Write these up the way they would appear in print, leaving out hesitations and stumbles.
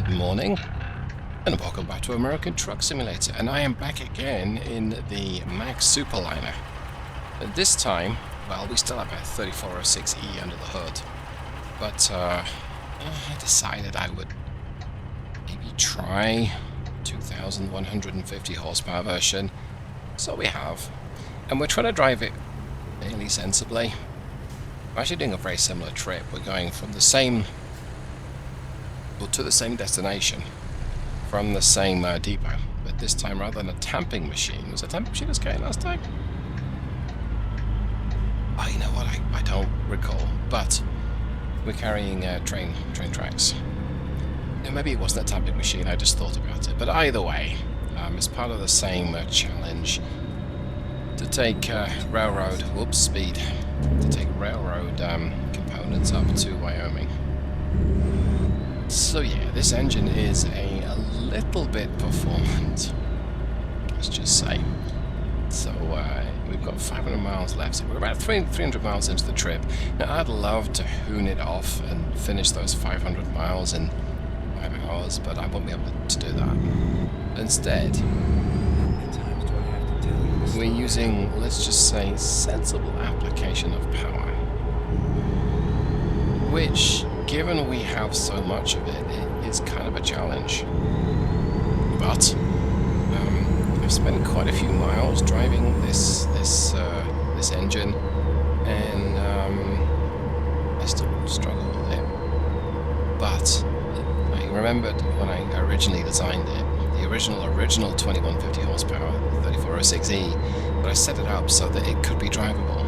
Good morning, and welcome back to American Truck Simulator, and I am back again in the Mack Super-Liner. This time, well, we still have a 3406E under the hood, but I decided I would maybe try 2150 horsepower version, so we have, and we're trying to drive it fairly sensibly. We're actually doing a very similar trip. We're going from the same, well, to the same destination from the same depot, but this time rather than a tamping machine. Was a tamping machine was going last time? Oh, you know what? I don't recall, but we're carrying train tracks. Yeah, maybe it wasn't a tamping machine, I just thought about it. But either way, it's part of the same challenge to take railroad components up to Wyoming. So yeah, this engine is a little bit performant, let's just say. So we've got 500 miles left, so we're about 300 miles into the trip. Now I'd love to hoon it off and finish those 500 miles in 5 hours, but I won't be able to do that. Instead, we're using, let's just say, sensible application of power, which, given we have so much of it, is kind of a challenge. But I've spent quite a few miles driving this engine, and I still struggle with it. But I remembered when I originally designed it, the original 2150 horsepower 3406E, but I set it up so that it could be drivable.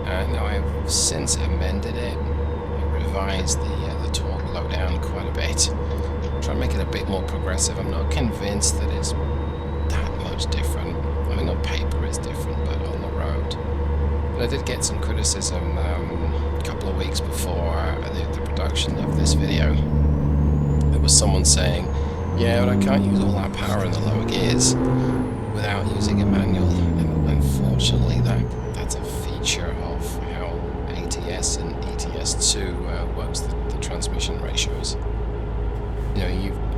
Now I've since amended it, revised the torque low down quite a bit, try to make it a bit more progressive. I'm not convinced that it's that much different. I mean, on paper it's different, but on the road. But I did get some criticism a couple of weeks before the production of this video. There was someone saying, yeah, but I can't use all that power in the lower gears without using a manual. And unfortunately, that's a feature of how ATS and ETS2 works the transmission ratios. You know,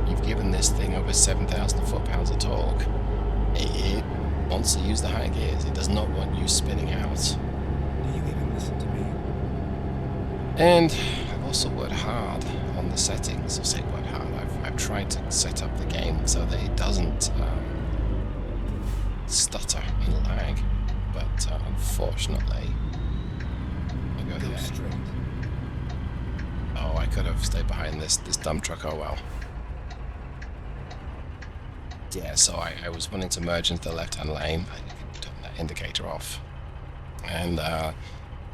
you've given this thing over 7,000 foot-pounds of torque. It wants to use the high gears. It does not want you spinning out. Do you even listen to me? And I've also worked hard on the settings. I say worked hard. I've tried to set up the game so that it doesn't stutter and lag, but unfortunately, I'll go there. Straight. Oh, I could have stayed behind this dump truck. Oh well. Yeah, so I was wanting to merge into the left-hand lane. I could turn that indicator off, and an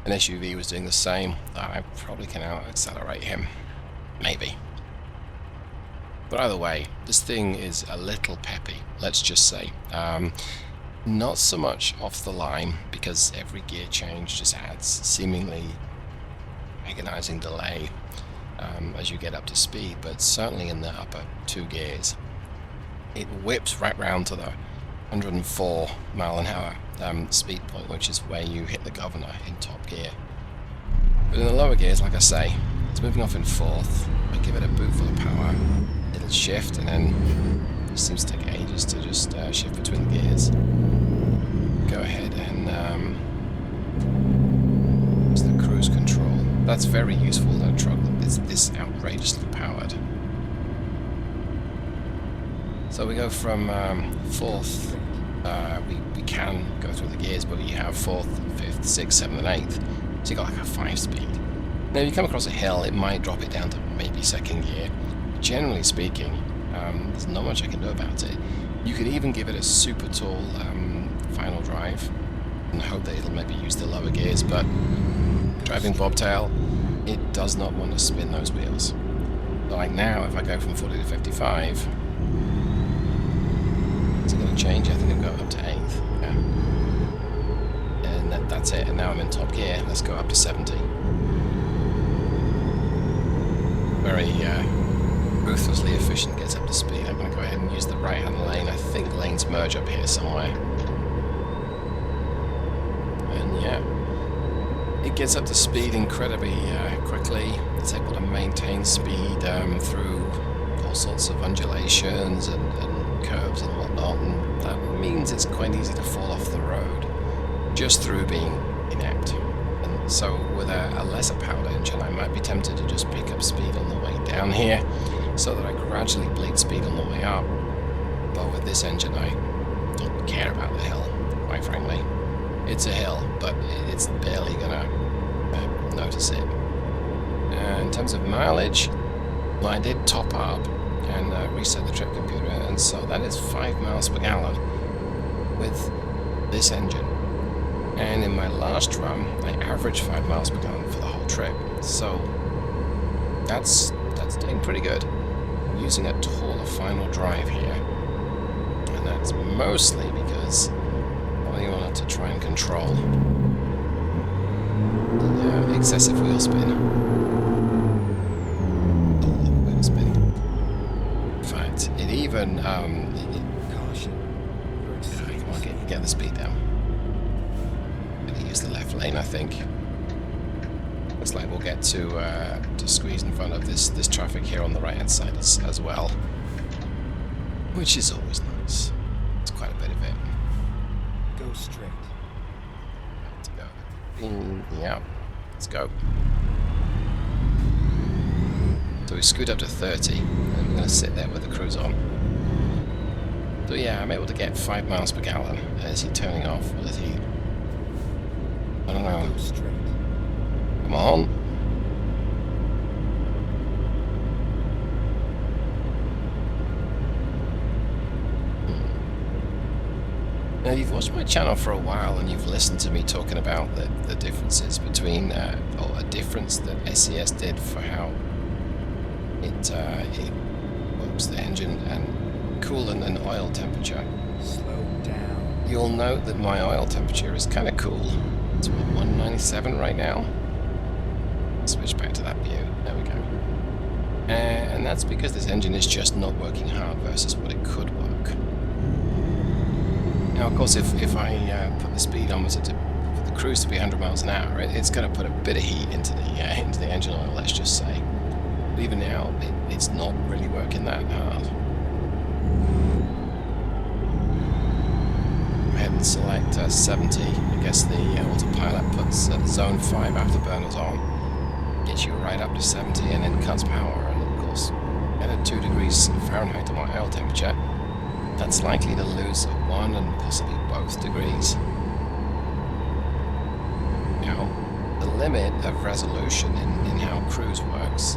SUV was doing the same. I probably can out-accelerate him, maybe. But either way, this thing is a little peppy, let's just say. Not so much off the line, because every gear change just adds seemingly agonizing delay as you get up to speed, but certainly in the upper two gears. It whips right round to the 104 mile an hour speed point, which is where you hit the governor in top gear. But in the lower gears, like I say, it's moving off in fourth. I give it a boot full of power, it'll shift, and then it seems to take ages to just shift between the gears. Go ahead and it's the cruise control. That's very useful in a truck that's this outrageously powered. So we go from fourth, we can go through the gears, but you have fourth, fifth, sixth, seventh, and eighth. So you got like a 5-speed. Now if you come across a hill, it might drop it down to maybe second gear. Generally speaking, there's not much I can do about it. You could even give it a super tall final drive and hope that it'll maybe use the lower gears, but driving bobtail, it does not want to spin those wheels. So like now, if I go from 40 to 55, is it going to change? I think I'll go up to 8th. Yeah. And that's it. And now I'm in top gear. Let's go up to 70. Very ruthlessly efficient, gets up to speed. I'm going to go ahead and use the right-hand lane. I think lanes merge up here somewhere. And yeah, it gets up to speed incredibly quickly. It's able to maintain speed through all sorts of undulations and curves and whatnot, and that means it's quite easy to fall off the road just through being inept. And so with a lesser powered engine, I might be tempted to just pick up speed on the way down here so that I gradually bleed speed on the way up. But with this engine, I don't care about the hill, quite frankly. It's a hill, but it's barely gonna notice it. In terms of mileage, well, I did top up and reset the trip computer, and so that is 5 miles per gallon with this engine. And in my last run, I averaged 5 miles per gallon for the whole trip. So that's doing pretty good. I'm using a taller final drive here, and that's mostly because I wanted to try and control the excessive wheel spin. Wheel spin. In fact, it even Caution. come on, get the speed down. Gonna use the left lane, I think. Looks like we'll get to squeeze in front of this traffic here on the right hand side as well, which is always nice. It's quite a bit of it. Go straight. To go. Yeah, let's go. So we scoot up to 30, and we're going to sit there with the cruise on. So yeah, I'm able to get 5 miles per gallon. Is he turning off? Or is he? I don't know. Go straight. Come on. Now, you've watched my channel for a while and you've listened to me talking about the differences between, or a difference that SES did for how it works the engine and coolant and oil temperature. Slow down. You'll note that my oil temperature is kind of cool. It's what, 197 right now? Switch back to that view. There we go. And that's because this engine is just not working hard versus what it could work. Now, of course, if I put the speedometer for the cruise to be 100 miles an hour, it's going to put a bit of heat into the engine oil, let's just say. But even now, it's not really working that hard. Go ahead and select 70. I guess the autopilot puts zone 5 afterburners on, gets you right up to 70, and then cuts power. And of course, at 2 degrees Fahrenheit on my oil temperature, that's likely to lose 1 and possibly both degrees. Now, the limit of resolution in how cruise works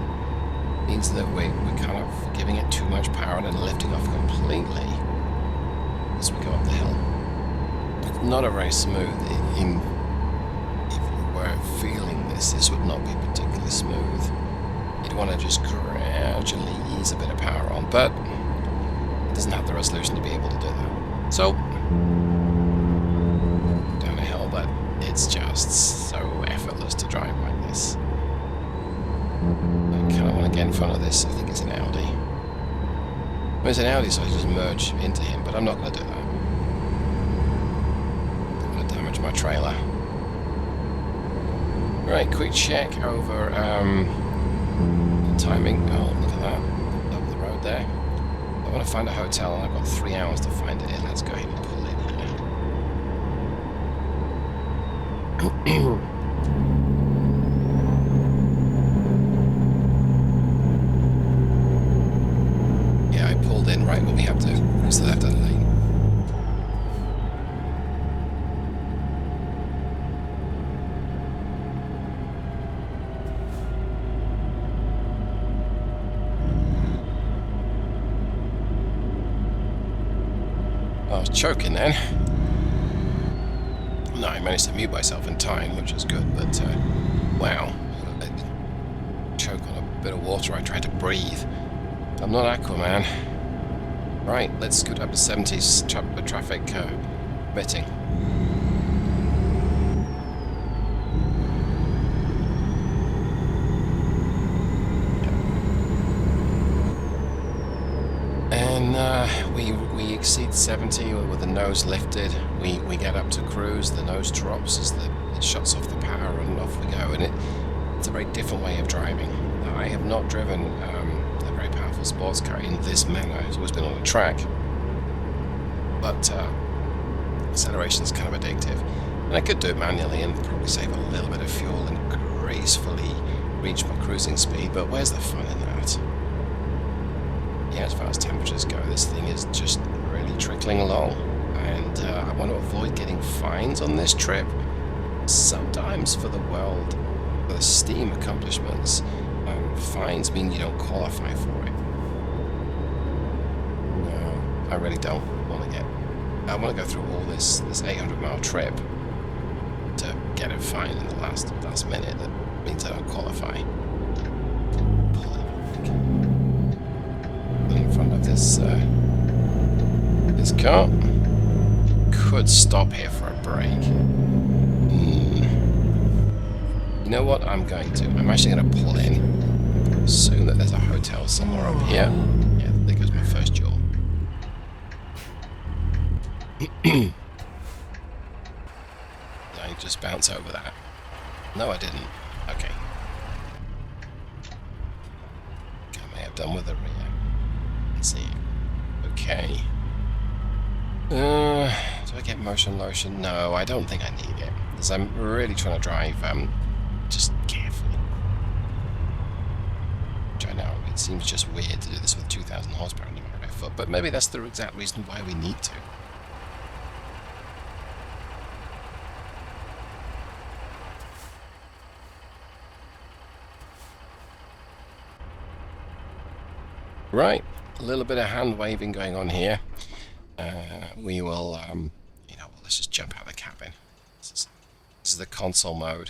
means that we're kind of giving it too much power and then lifting off completely as we go up the hill. It's not a very smooth. If you were feeling this would not be particularly smooth. You'd want to just gradually ease a bit of power on, but doesn't have the resolution to be able to do that. So, down a hill, but it's just so effortless to drive like this. I kind of want to get in front of this. I think it's an Audi. Well, it's an Audi, so I just merge into him, but I'm not going to do that. Don't want to damage my trailer. Right, quick check over timing. Oh, look at that. Up the road there. I want to find a hotel, and I've got 3 hours to find it in. Let's go ahead and pull in here. Yeah, I pulled in right when we have to use the left-hand lane. I was choking then. No, I managed to mute myself in time, which was good, but wow. I choke on a bit of water. I tried to breathe. I'm not Aquaman. Right, let's scoot up to 70s traffic permitting. We exceed 70 with the nose lifted. We get up to cruise. The nose drops as it shuts off the power, and off we go. And it's a very different way of driving. I have not driven a very powerful sports car in this manner. It's always been on a track. But acceleration is kind of addictive. And I could do it manually and probably save a little bit of fuel and gracefully reach my cruising speed, but where's the fun in that? Yeah, as far as temperatures go, this thing is just really trickling along. And I want to avoid getting fines on this trip. Sometimes for the Steam accomplishments, fines mean you don't qualify for it. No, I really don't want to I want to go through all this 800-mile trip to get a fine in the last minute. That means I don't qualify. In front of this car. Could stop here for a break. You know what I'm going to? I'm actually going to pull in. Assume that there's a hotel somewhere up here. Yeah, there goes my first jaw. Did I just bounce over that? No, I didn't. Okay. I may have done with the rear. Let's see. Okay. Do I get motion lotion? No, I don't think I need it. Because I'm really trying to drive just carefully. Which I know, it seems just weird to do this with 2,000 horsepower pneumatic foot, but maybe that's the exact reason why we need to. Right, a little bit of hand waving going on here. We will, let's just jump out of the cabin. This is the console mode.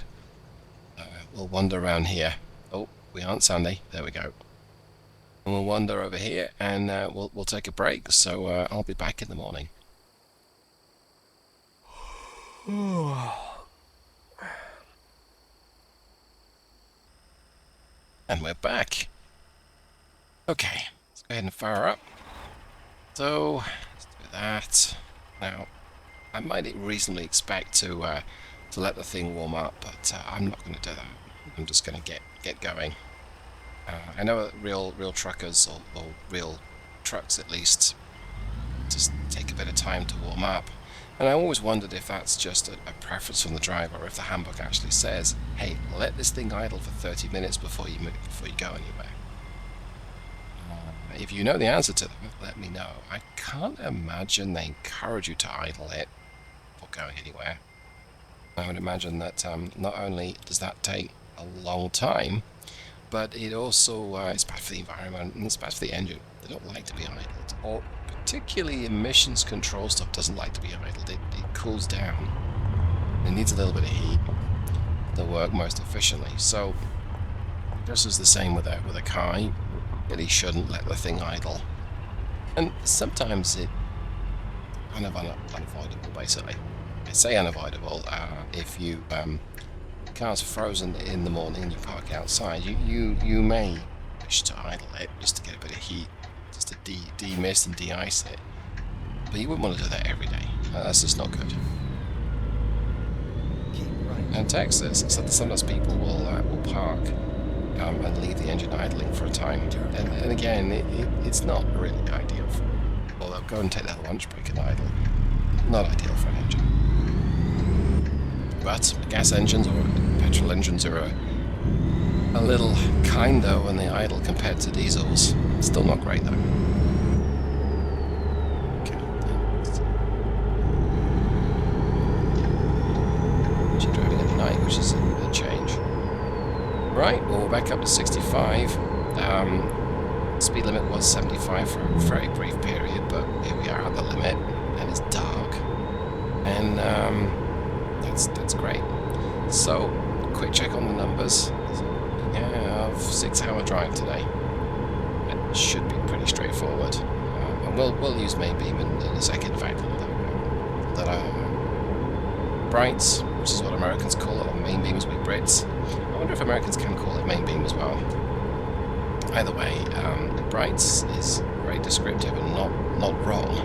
We'll wander around here. Oh, we aren't Sunday. There we go. And we'll wander over here, and we'll take a break. So I'll be back in the morning. And we're back. Okay, let's go ahead and fire up. So let's do that. Now, I might reasonably expect to let the thing warm up, but I'm not going to do that. I'm just going to get going. I know that real truckers or real trucks at least just take a bit of time to warm up, and I always wondered if that's just a preference from the driver, or if the handbook actually says, "Hey, let this thing idle for 30 minutes before you go anywhere." If you know the answer to them, let me know. I can't imagine they encourage you to idle it before going anywhere. I would imagine that not only does that take a long time, but it also is bad for the environment and it's bad for the engine. They don't like to be idled, or particularly emissions control stuff doesn't like to be idled. It cools down. It needs a little bit of heat to work most efficiently. So just as the same with a car, you really shouldn't let the thing idle. And sometimes it kind of unavoidable, basically. I say unavoidable. If you car's frozen in the morning and you park outside, you may wish to idle it just to get a bit of heat, just to demist and de-ice it. But you wouldn't want to do that every day. That's just not good. In Texas, sometimes people will park and leave the engine idling for a time. And again, it's not really ideal for, or they'll go and take their lunch break and idle. Not ideal for an engine. But gas engines or petrol engines are a little kinder when they idle compared to diesels. Still not great though. Okay. She's driving at night, which is a change. Right, well, we're back up to 65. Speed limit was 75 for a very brief period, but here we are at the limit, and it's dark. And that's great. So, quick check on the numbers. Yeah, 6-hour drive today. It should be pretty straightforward. And we'll use main beam in a second. In fact, brights, which is what Americans call it, or main beam as we Brits. I wonder if Americans can call it main beam as well. Either way, brights is very descriptive and not wrong.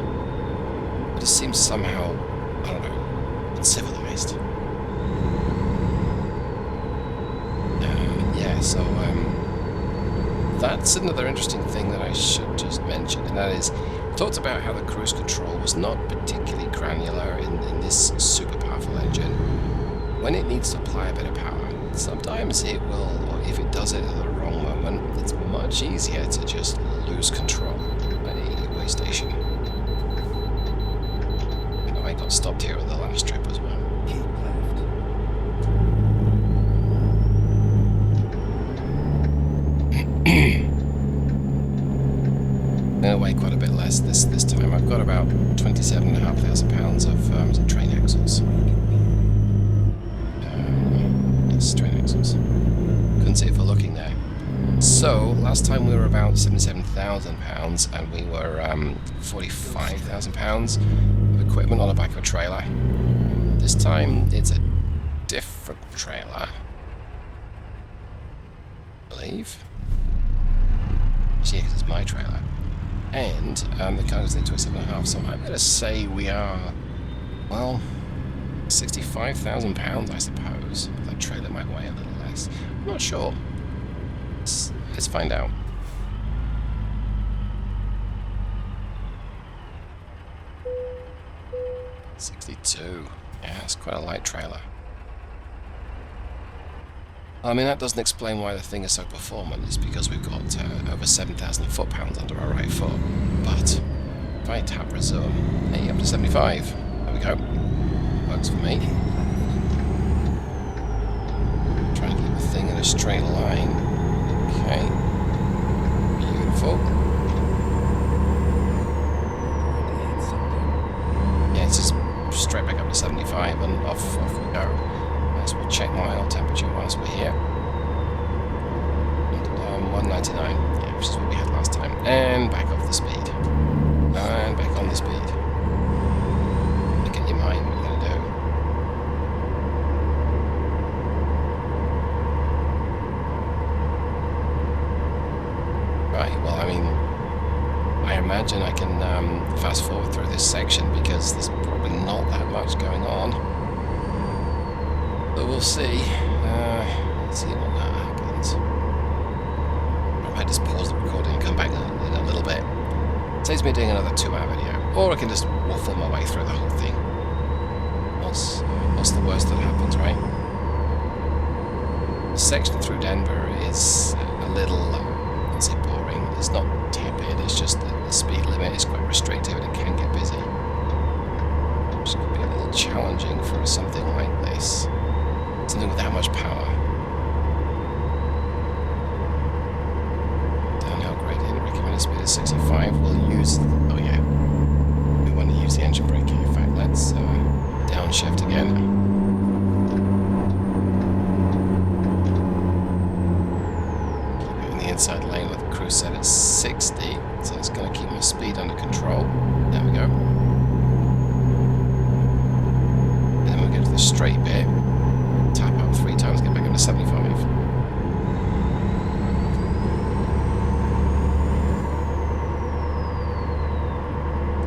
It just seems somehow, I don't know, uncivilized. Yeah, so that's another interesting thing that I should just mention, and that is, we talked about how the cruise control was not particularly granular in this super powerful engine. When it needs to apply a bit of power, sometimes it will, or if it does it at the wrong moment, it's much easier to just lose control. Hey, way station. You know, I got stopped here at the last trip as well. Keep left. Weigh quite a bit less this time. I've got about 27,500 pounds of train axles. Yes, train axles. Couldn't see it for looking there. So last time we were about 77,000 pounds, and we were 45,000 pounds of equipment on the back of a trailer. This time it's a different trailer, I believe. Yeah, because it's my trailer. And the cargo's in 27.5, so I'm going to say we are, well, 65,000 pounds, I suppose. That trailer might weigh a little less. I'm not sure. Let's find out. $62. Yeah, it's quite a light trailer. I mean, that doesn't explain why the thing is so performant. It's because we've got over 7,000 foot-pounds under our right foot. But if I tap resume, hey, up to 75. There we go. Works for me. Try and keep the thing in a straight line. Okay. Beautiful. Yeah, it's just straight back up to 75 and off we go. So we'll check my oil temperature whilst we're here. 199, yeah, which is what we had last time. And back off the speed. And back on the speed. Look at your mind, what you're going to do. Right, well, I mean, I imagine I can fast forward through this section because there's probably not that much going on. But we'll see. Let's see what that happens. I might just pause the recording and come back in a little bit. It saves me doing another 2-hour video. Or I can just waffle my way through the whole thing. What's the worst that happens, right? The section through Denver is a little, let's say, boring. It's not tepid, it's just that the speed limit is quite restrictive and it can get busy. Which could be a little challenging for something like this. Something with that much power. Downhill gradient, recommended speed is 65. We'll use, oh yeah, we want to use the engine brake here. In fact, let's downshift again. Keep it in the inside lane with the cruise set at 60, so it's going to keep my speed under control. There we go. And then we'll get to the straight bit. Tap up 3 times, get back up to 75.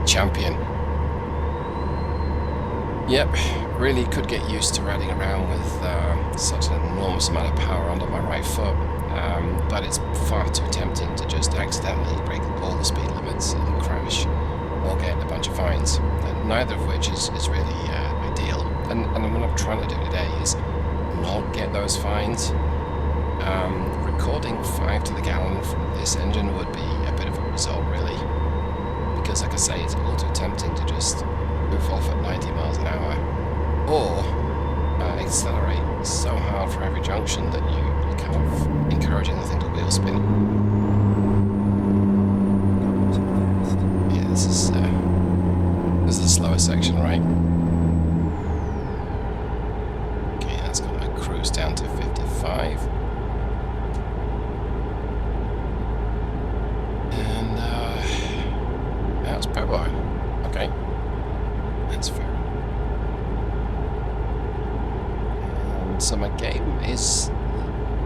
Champion. Yep, really could get used to riding around with such an enormous amount of power under my right foot, but it's far too tempting to just accidentally break all the speed limits and crash or get a bunch of fines, neither of which is really ideal. And what I'm trying to do today is not get those fines. Recording 5 to the gallon from this engine would be a bit of a result, really, because like I say, it's all too tempting to just move off at 90 miles an hour or accelerate so hard for every junction that you're kind of encouraging the thing to wheel spin. Yeah, this is the slower section, right? Down to 55. And that's power. Okay. That's fair. And so my game is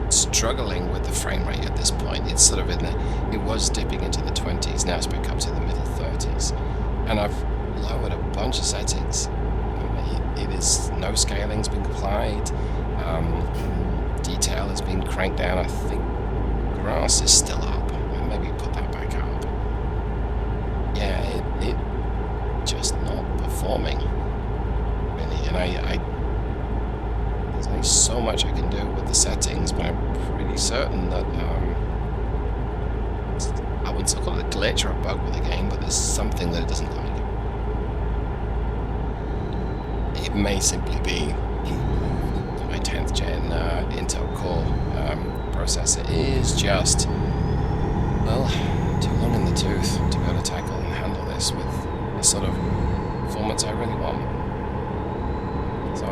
struggling with the frame rate at this point. It's sort of it was dipping into the 20s, now it's back up to the middle 30s. And I've lowered a bunch of settings. It is, no scaling's been applied. Detail has been cranked down. I think grass is still up. maybe put that back up. Yeah, it just not performing really, and there's only so much I can do with the settings, but I'm pretty certain that I wouldn't call it a glitch or a bug with the game, but there's something that it doesn't like. It may simply be my 10th gen Intel Core processor is just, well, too long in the tooth to be able to tackle and handle this with the sort of performance I really want. So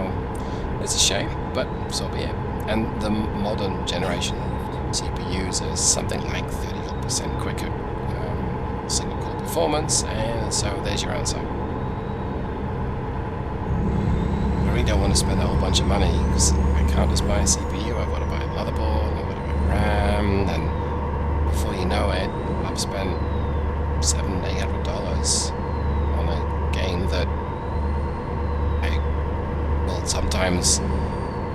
it's a shame, but so be it. And the modern generation CPUs are something like 30% quicker single core performance, and so there's your answer. I really don't want to spend a whole bunch of money because I can't just buy a CPU. I've got to buy a motherboard, I've got to buy RAM, and before you know it, I've spent $700-800 on a game that I will sometimes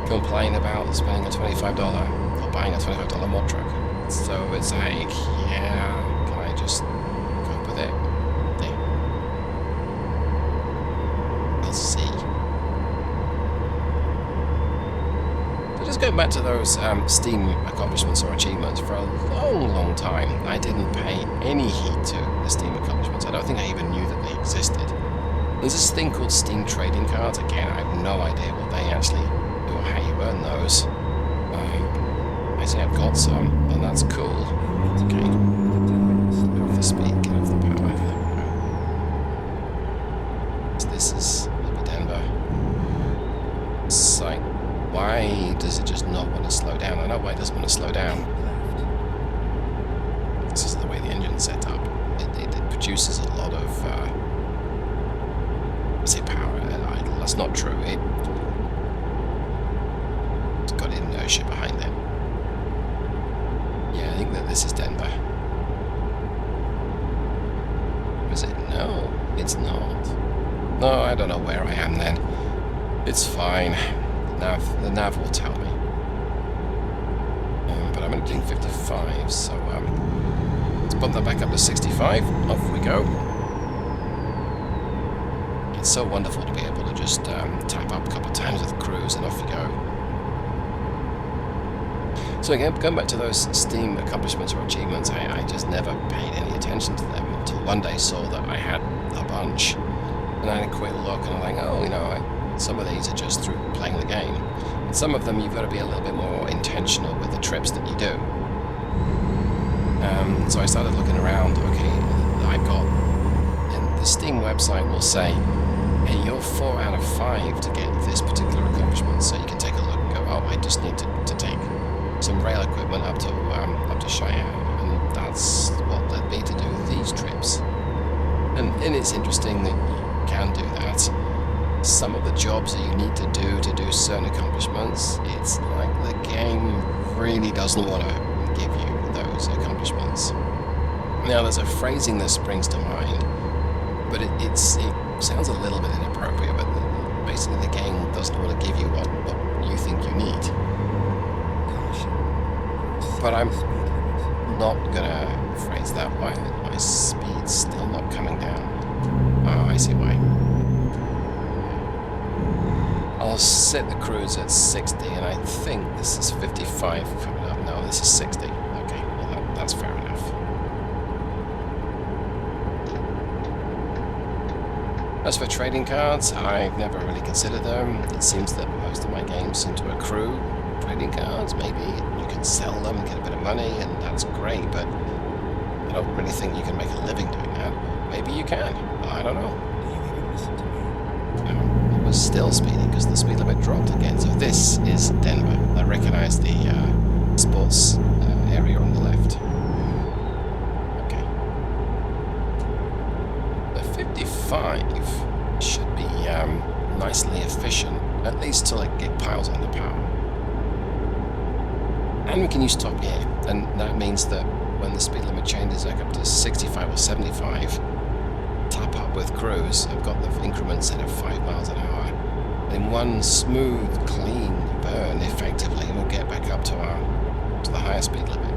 complain about spending a $25 or buying a $25 mod truck. So it's like, yeah, can I just cope with it? Yeah. I'll see. So just going back to those Steam accomplishments or achievements, for a long time I didn't pay any heed to the Steam accomplishments. I don't think I even knew that they existed. There's this thing called Steam trading cards. Again, I have no idea what they actually do or how you earn those. I see I've got some, and that's cool. Okay. Get off the speed, get off the power. So this is maybe Denver. It's like, why does it just not want to slow down? I know why it doesn't want to slow down. This is the way the engine's set up. It produces a lot of, say power at idle. That's not true. It's got inertia behind it. Yeah, I think that this is Denver. Is it? No, it's not. No, I don't know where I am then. It's fine. The nav will tell me. But I'm only doing 55, so let's bump that back up to 65. Off we go. It's so wonderful to be able to just tap up a couple of times with cruise and off you go. So again, going back to those Steam accomplishments or achievements, I just never paid any attention to them until one day saw that I had a bunch. And I had a quick look and I'm like, oh, you know, some of these are just through playing the game. And some of them you've got to be a little bit more intentional with the trips that you do. So I started looking around, okay, I've got, and the Steam website will say, hey, you're 4 out of 5 to get this particular accomplishment, so you can take a look and go, oh, I just need to take some rail equipment up to Cheyenne, and that's what led me to do these trips. And it's interesting that you can do that. Some of the jobs that you need to do certain accomplishments, it's like the game really doesn't want to give you those accomplishments. Now there's a phrasing that springs to mind, but it sounds a little bit inappropriate, but basically the game doesn't want to give you what you think you need. But I'm not gonna phrase that. Why my speed's still not coming down? Oh, I see why. I'll set the cruise at 60, and I think this is 55 coming up. No, this is 60. Okay, well that's fair enough. As for trading cards, I've never really considered them. It seems that most of my games seem to accrue trading cards. Maybe you can sell them and get a bit of money, and that's great, but I don't really think you can make a living doing that. Maybe you can. I don't know. Do you even listen to me? It was still speeding because the speed limit dropped again. So this is Denver. I recognize the sports area on the left. Okay. The 55 should be nicely efficient, at least till it piles on the power. And we can use top gear, and that means that when the speed limit changes like up to 65 or 75, tap up with cruise, I've got the increment set at 5 miles an hour. And in one smooth, clean burn, effectively, we'll get back up to the higher speed limit.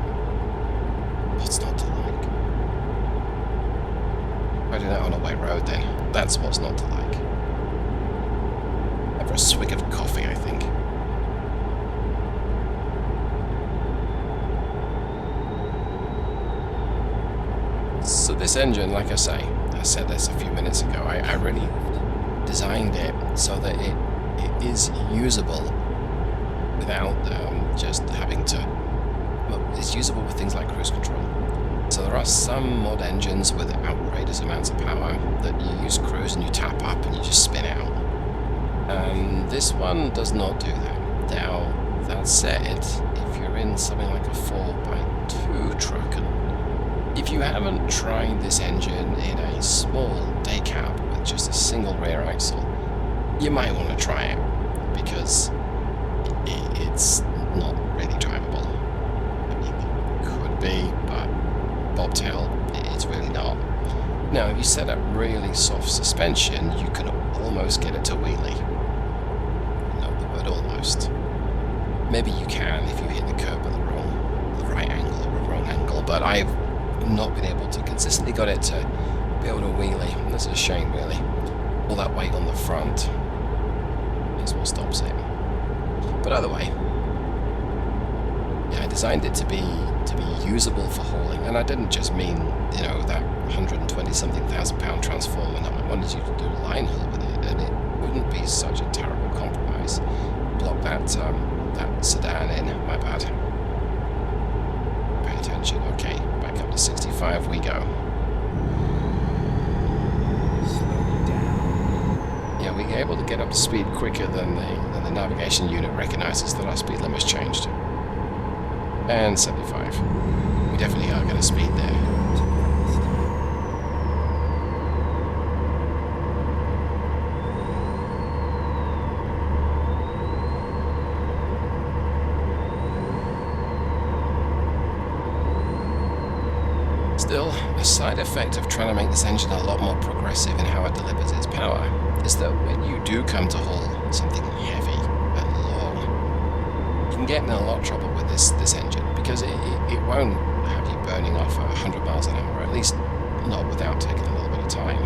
What's not to like? I do that on a wet road then. That's what's not to like. Have a swig of coffee, I think. So this engine, like I said this a few minutes ago, I really designed it so that it is usable without just having to, well, it's usable with things like cruise control. So there are some mod engines with outrageous amounts of power that you use cruise and you tap up and you just spin out. This one does not do that. Now, that said, if you're in something like a 4x2 truck, and if you haven't tried this engine in a small day cab with just a single rear axle, you might want to try it, because it's not really drivable. I mean, it could be, but bobtail, it's really not. Now, if you set up really soft suspension, you can almost get it to wheelie. No, the word almost. Maybe you can if you hit the curb with the right angle or the wrong angle, but I've not been able to consistently get it to be able to wheelie. And that's a shame, really. All that weight on the front is what stops it. But either way, yeah, I designed it to be usable for hauling, and I didn't just mean, you know, that 120-something thousand pound transformer. No, I wanted you to do line haul with it, and it wouldn't be such a terrible compromise. Block that sedan in. My bad. Pay attention. Okay, back up to 65 we go. Slow down. Yeah, we're able to get up to speed quicker than the navigation unit recognizes that our speed limit's changed. And 75. We definitely are going to speed there. Too fast. Still, a side effect of trying to make this engine a lot more progressive in how it delivers its power is that when you do come to haul something heavy and long, you can get in a lot of trouble with this engine, because it won't have you burning off 100 miles an hour, at least not without taking a little bit of time.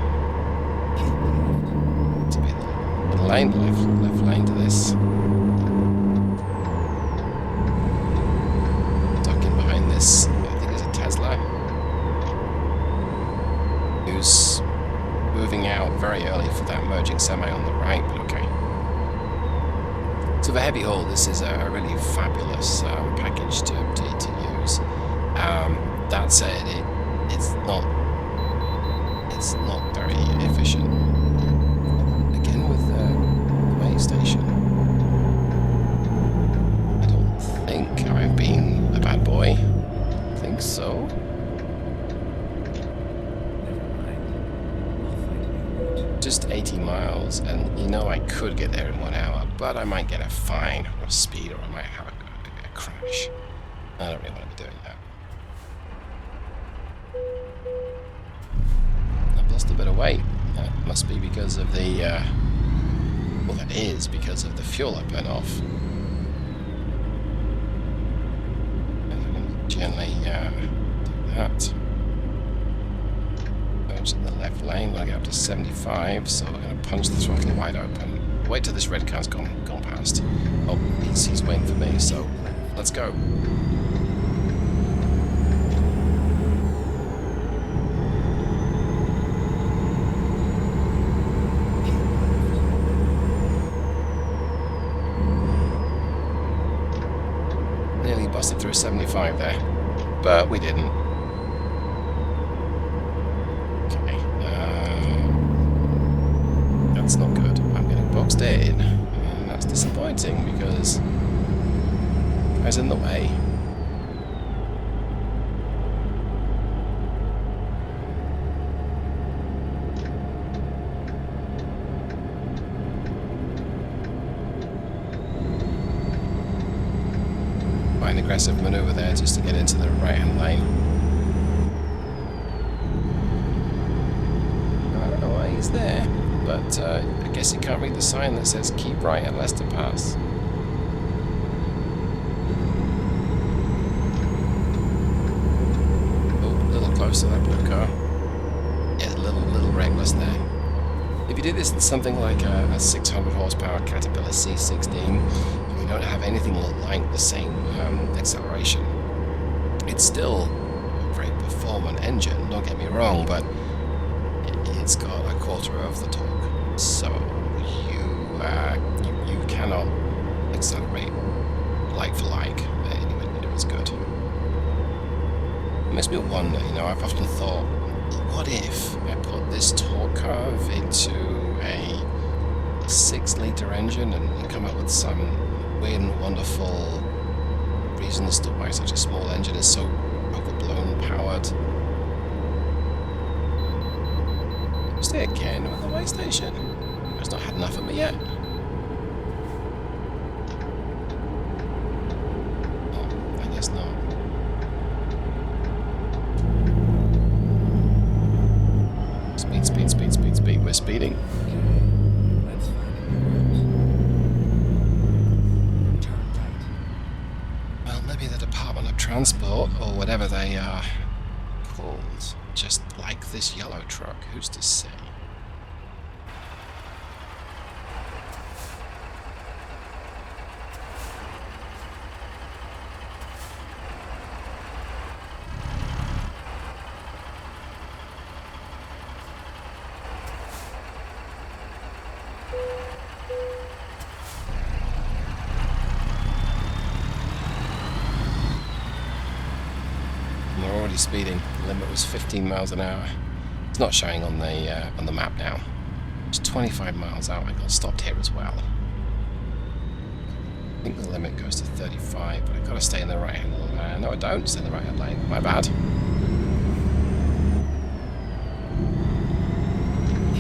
To be the left lane to this. Ducking behind this, I think it's a Tesla, who's moving out very early for that merging semi on the right, but okay. So for heavy haul, this is a really fabulous package to use. That said, it's not very efficient. Again with the way station. I don't think I've been a bad boy. I think so. Never mind. I'll find a new route. Just 80 miles, and you know I could get there in 1 hour, but I might get a fine or a speed, or I might have a crash. I don't really want to be doing that. I've lost a bit of weight. That must be because of the, well, that is because of the fuel I burn off. And I'm going to gently do that. Goes in the left lane, we'll get up to 75, so we're going to punch the throttle wide open. Wait till this red car's gone past. Oh, he's waiting for me, so let's go. Nearly busted through 75 there, but we didn't. Okay, that's not good. I'm getting boxed in, and that's disappointing because I was in the way. Quite an aggressive maneuver there just to get into the right-hand lane. I don't know why he's there, but I guess he can't read the sign that says keep right at Leicester Pass. close to that blue car. Yeah, a little reckless there. If you do this in something like a 600 horsepower Caterpillar C16, you don't have anything like the same acceleration. It's still a very performant engine, don't get me wrong, but it's got a quarter of the torque. So you cannot accelerate like for like anywhere near as good. It makes me wonder, you know, I've often thought, what if I put this torque curve into a 6-litre engine and come up with some weird and wonderful reason as to why such a small engine is so overblown powered. Stay again at the way station. It's not had enough of me yet. Oh, I guess not. Speed. We're speeding. Okay, let's find a new route. Turn right. Well, maybe the Department of Transport, or whatever they are called, just like this yellow truck. Who's to say? Speeding. The limit was 15 miles an hour. It's not showing on the map now. It's 25 miles out. I got stopped here as well. I think the limit goes to 35, but I gotta stay in the right hand lane. No, I don't stay in the right hand lane. My bad.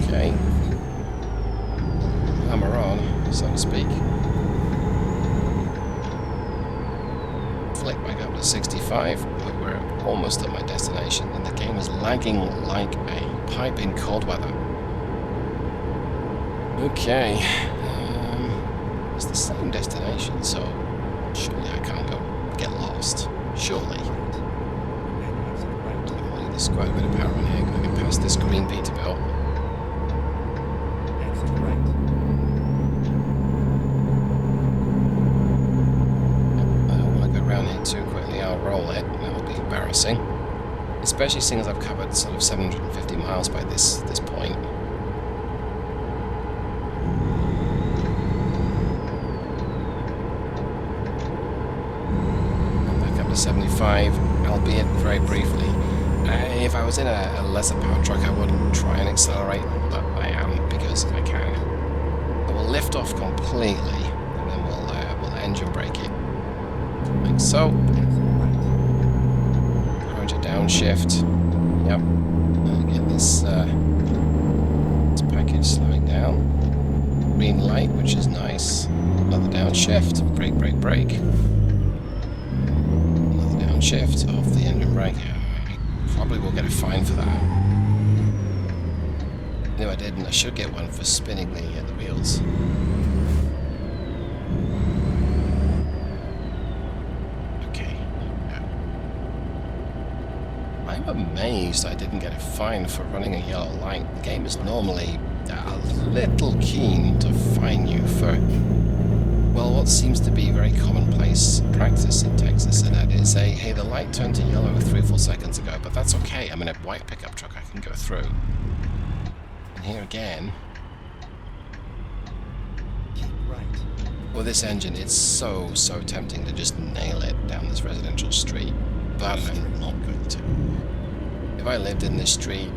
Okay. Hammer on, so to speak. Flick back up to 65. We're almost at my destination, and the game is lagging like a pipe in cold weather. Okay, it's the same destination, so surely I can't go get lost. Surely. I'll need this quite a bit of power in here. Gonna get past this green Peterbilt. Exit right. I don't want to go around here too quickly. I'll roll it. That'll be embarrassing. Especially seeing as I've covered sort of 750 miles by this point. Back up to 75, albeit very briefly. If I was in a lesser power truck, I wouldn't try and accelerate, but I am because I can. I will lift off completely, and then we'll engine brake it, like so. Downshift. Yep. I'll get this package slowing down. Green light, which is nice. Another downshift. Brake. Another downshift off the engine brake. I probably will get a fine for that. No, I didn't. I should get one for spinning the wheels. I'm amazed I didn't get a fine for running a yellow light. The game is normally a little keen to fine you for, well, what seems to be very commonplace practice in Texas, and that is a, hey, the light turned to yellow 3 or 4 seconds ago, but that's okay. I'm in a white pickup truck, I can go through. And here again, Keep right. with this engine, it's so tempting to just nail it down this residential street, but I'm not going to. If I lived in this street,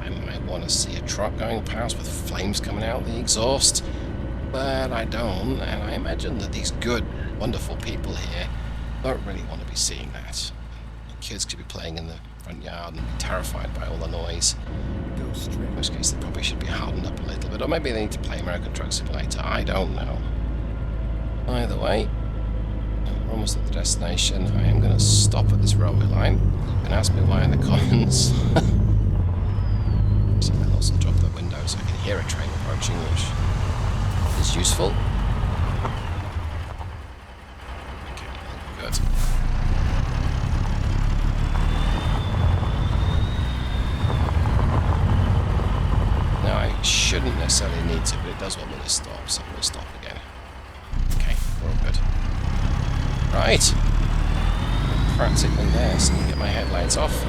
I might want to see a truck going past with flames coming out of the exhaust, but I don't, and I imagine that these good, wonderful people here don't really want to be seeing that. Kids could be playing in the front yard and be terrified by all the noise. Go straight. In which case they probably should be hardened up a little bit, or maybe they need to play American Truck Simulator, I don't know. Either way, we're almost at the destination. I am going to stop at this railway line. You can ask me why in the comments. So I'll also drop the window so I can hear a train approaching, which is useful. Okay, good. responsive, but it does want me to stop, so we'll stop again. Okay, we're all good. Right. Practically there, so I can get my headlights off.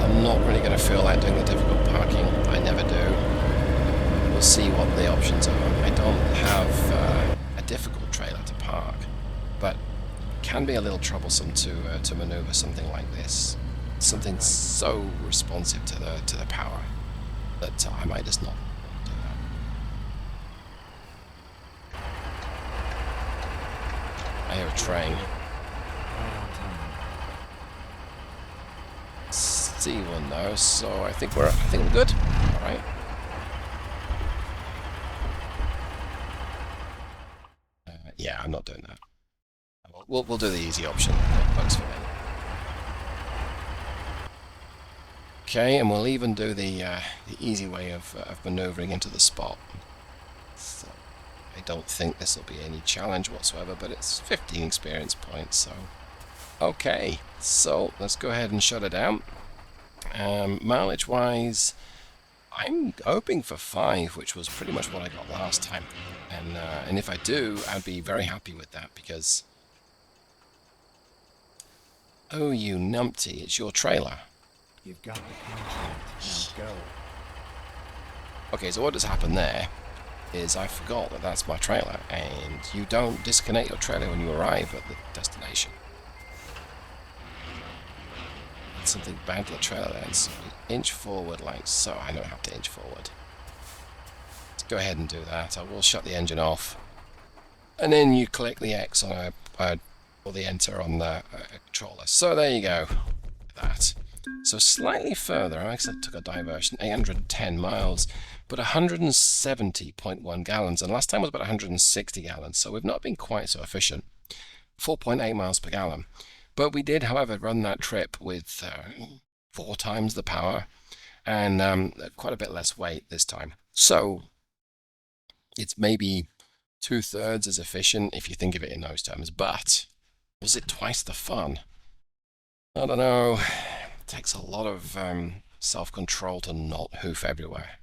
I'm not really going to feel like doing the difficult parking. I never do. We'll see what the options are. I don't have a difficult trailer to park, but it can be a little troublesome to maneuver something like this. Something so responsive to the power that I might just not do that. I hear a train. C1 though, so I think we're good. All right. Yeah, I'm not doing that. We'll do the easy option. That works for me. Okay, and we'll even do the easy way of maneuvering into the spot. So I don't think this will be any challenge whatsoever, but it's 15 experience points, so okay. So let's go ahead and shut it down. Mileage wise, I'm hoping for 5, which was pretty much what I got last time, and if I do, I'd be very happy with that, because oh, you numpty, it's your trailer. You've got the contract. Now go. Okay, so what has happened there is I forgot that that's my trailer, and you don't disconnect your trailer when you arrive at the destination. It's something bad to the trailer then, so inch forward like so. I don't have to inch forward. Let's go ahead and do that. I will shut the engine off, and then you click the X on or the enter on the controller. So there you go. That. So slightly further, I actually took a diversion, 810 miles, but 170.1 gallons, and last time was about 160 gallons, so we've not been quite so efficient. 4.8 miles per gallon. But we did, however, run that trip with 4 times the power and quite a bit less weight this time. So it's maybe 2/3 as efficient if you think of it in those terms, but was it twice the fun? I don't know. It takes a lot of self-control to not hoof everywhere.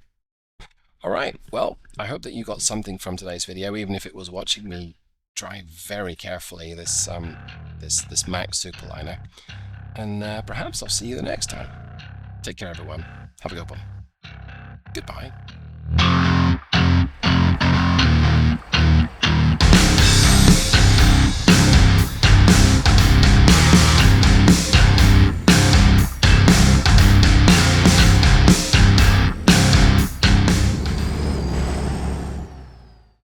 Alright, well, I hope that you got something from today's video, even if it was watching me drive very carefully this Mack Super-Liner. And perhaps I'll see you the next time. Take care, everyone. Have a good one. Goodbye.